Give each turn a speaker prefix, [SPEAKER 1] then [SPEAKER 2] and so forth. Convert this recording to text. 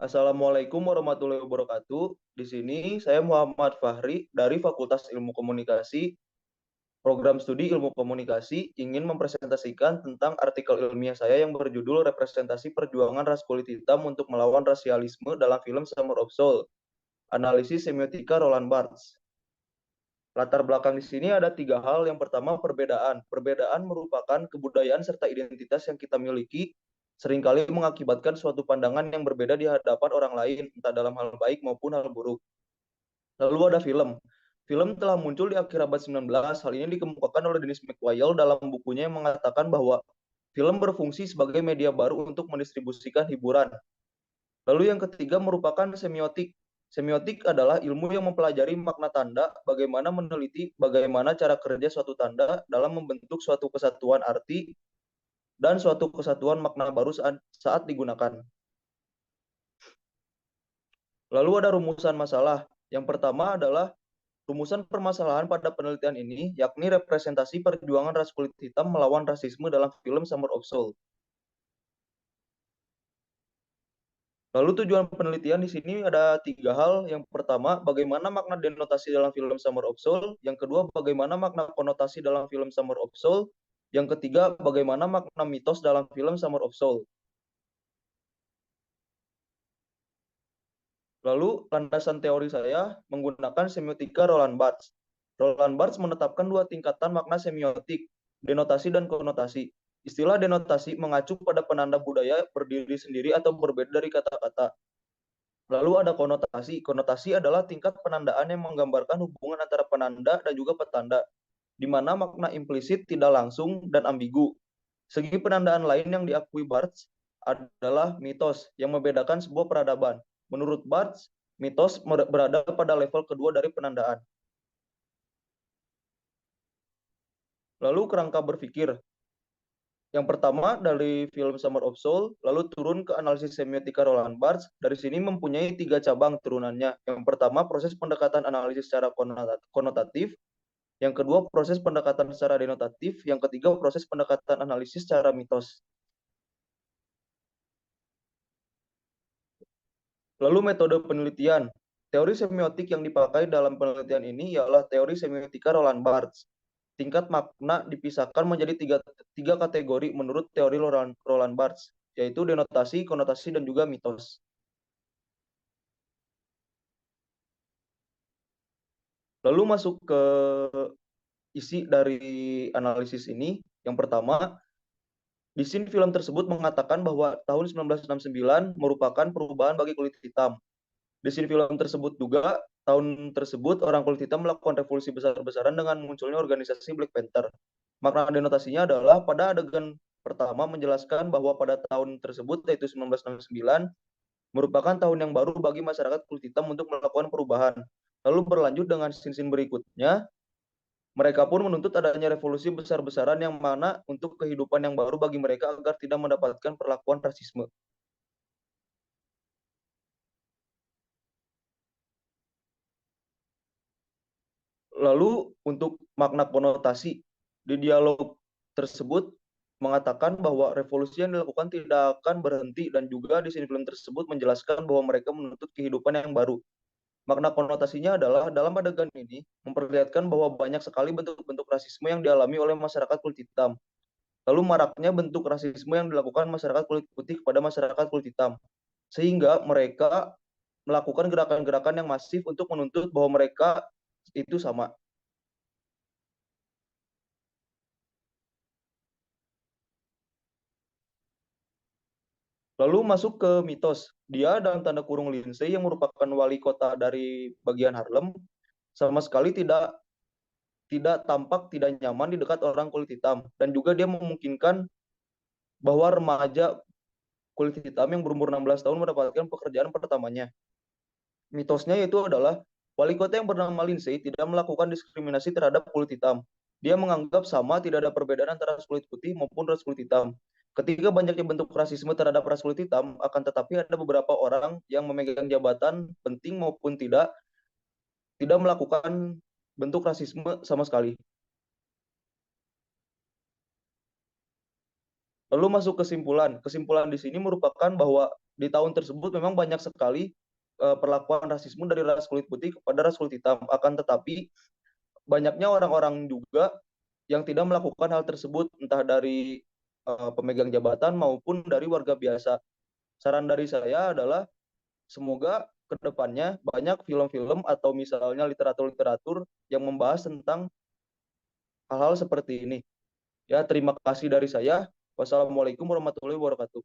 [SPEAKER 1] Assalamualaikum warahmatullahi wabarakatuh. Di sini saya Muhammad Fahri dari Fakultas Ilmu Komunikasi, Program Studi Ilmu Komunikasi, ingin mempresentasikan tentang artikel ilmiah saya yang berjudul Representasi Perjuangan Ras Kulit Hitam untuk Melawan Rasialisme dalam Film Summer of Soul, Analisis Semiotika Roland Barthes. Latar belakang di sini ada tiga hal. Yang pertama, perbedaan. Perbedaan merupakan kebudayaan serta identitas yang kita miliki, seringkali mengakibatkan suatu pandangan yang berbeda di hadapan orang lain, entah dalam hal baik maupun hal buruk. Lalu ada film. Film telah muncul di akhir abad 19. Hal ini dikemukakan oleh Dennis McQuayle dalam bukunya yang mengatakan bahwa film berfungsi sebagai media baru untuk mendistribusikan hiburan. Lalu yang ketiga merupakan semiotik. Semiotik adalah ilmu yang mempelajari makna tanda, bagaimana meneliti bagaimana cara kerja suatu tanda dalam membentuk suatu kesatuan arti dan suatu kesatuan makna baru saat digunakan. Lalu ada rumusan masalah. Yang pertama adalah rumusan permasalahan pada penelitian ini, yakni representasi perjuangan ras kulit hitam melawan rasisme dalam film Summer of Soul. Lalu tujuan penelitian di sini ada tiga hal. Yang pertama, bagaimana makna denotasi dalam film Summer of Soul. Yang kedua, bagaimana makna konotasi dalam film Summer of Soul. Yang ketiga, bagaimana makna mitos dalam film Summer of Soul. Lalu landasan teori saya menggunakan semiotika Roland Barthes. Roland Barthes menetapkan dua tingkatan makna semiotik, denotasi dan konotasi. Istilah denotasi mengacu pada penanda budaya berdiri sendiri atau berbeda dari kata-kata. Lalu ada konotasi. Konotasi adalah tingkat penandaan yang menggambarkan hubungan antara penanda dan juga petanda, di mana makna implisit tidak langsung dan ambigu. Segi penandaan lain yang diakui Barthes adalah mitos yang membedakan sebuah peradaban. Menurut Barthes, mitos berada pada level kedua dari penandaan. Lalu kerangka berpikir. Yang pertama dari film Summer of Soul, lalu turun ke analisis semiotika Roland Barthes. Dari sini mempunyai tiga cabang turunannya. Yang pertama, proses pendekatan analisis secara konotatif. Yang kedua, proses pendekatan secara denotatif. Yang ketiga, proses pendekatan analisis secara mitos. Lalu metode penelitian. Teori semiotik yang dipakai dalam penelitian ini ialah teori semiotika Roland Barthes. Tingkat makna dipisahkan menjadi tiga kategori menurut teori Roland Barthes, yaitu denotasi, konotasi, dan juga mitos. Lalu masuk ke isi dari analisis ini. Yang pertama, di sini film tersebut mengatakan bahwa tahun 1969 merupakan perubahan bagi kulit hitam. Di sini film tersebut juga, tahun tersebut orang kulit hitam melakukan revolusi besar-besaran dengan munculnya organisasi Black Panther. Makna denotasinya adalah pada adegan pertama menjelaskan bahwa pada tahun tersebut, yaitu 1969, merupakan tahun yang baru bagi masyarakat kulit hitam untuk melakukan perubahan. Lalu berlanjut dengan scene-scene berikutnya, mereka pun menuntut adanya revolusi besar-besaran yang mana untuk kehidupan yang baru bagi mereka agar tidak mendapatkan perlakuan rasisme. Lalu untuk makna konotasi, di dialog tersebut mengatakan bahwa revolusi yang dilakukan tidak akan berhenti, dan juga di sini film tersebut menjelaskan bahwa mereka menuntut kehidupan yang baru. Makna konotasinya adalah dalam adegan ini memperlihatkan bahwa banyak sekali bentuk-bentuk rasisme yang dialami oleh masyarakat kulit hitam. Lalu maraknya bentuk rasisme yang dilakukan masyarakat kulit putih kepada masyarakat kulit hitam. Sehingga mereka melakukan gerakan-gerakan yang masif untuk menuntut bahwa mereka itu sama. Lalu masuk ke mitos. Dia dalam tanda kurung Lindsay yang merupakan wali kota dari bagian Harlem sama sekali tidak tidak tampak tidak nyaman di dekat orang kulit hitam, dan juga dia memungkinkan bahwa remaja kulit hitam yang berumur 16 tahun mendapatkan pekerjaan pertamanya. Mitosnya itu adalah wali kota yang bernama Lindsay tidak melakukan diskriminasi terhadap kulit hitam. Dia menganggap sama tidak ada perbedaan antara ras kulit putih maupun ras kulit hitam. Ketika banyaknya bentuk rasisme terhadap ras kulit hitam, akan tetapi ada beberapa orang yang memegang jabatan penting maupun tidak melakukan bentuk rasisme sama sekali. Lalu masuk kesimpulan. Kesimpulan di sini merupakan bahwa di tahun tersebut memang banyak sekali perlakuan rasisme dari ras kulit putih kepada ras kulit hitam. Akan tetapi banyaknya orang-orang juga yang tidak melakukan hal tersebut, entah dari pemegang jabatan maupun dari warga biasa. Saran dari saya adalah semoga kedepannya banyak film-film atau misalnya literatur-literatur yang membahas tentang hal-hal seperti ini. Ya, terima kasih dari saya. Wassalamualaikum warahmatullahi wabarakatuh.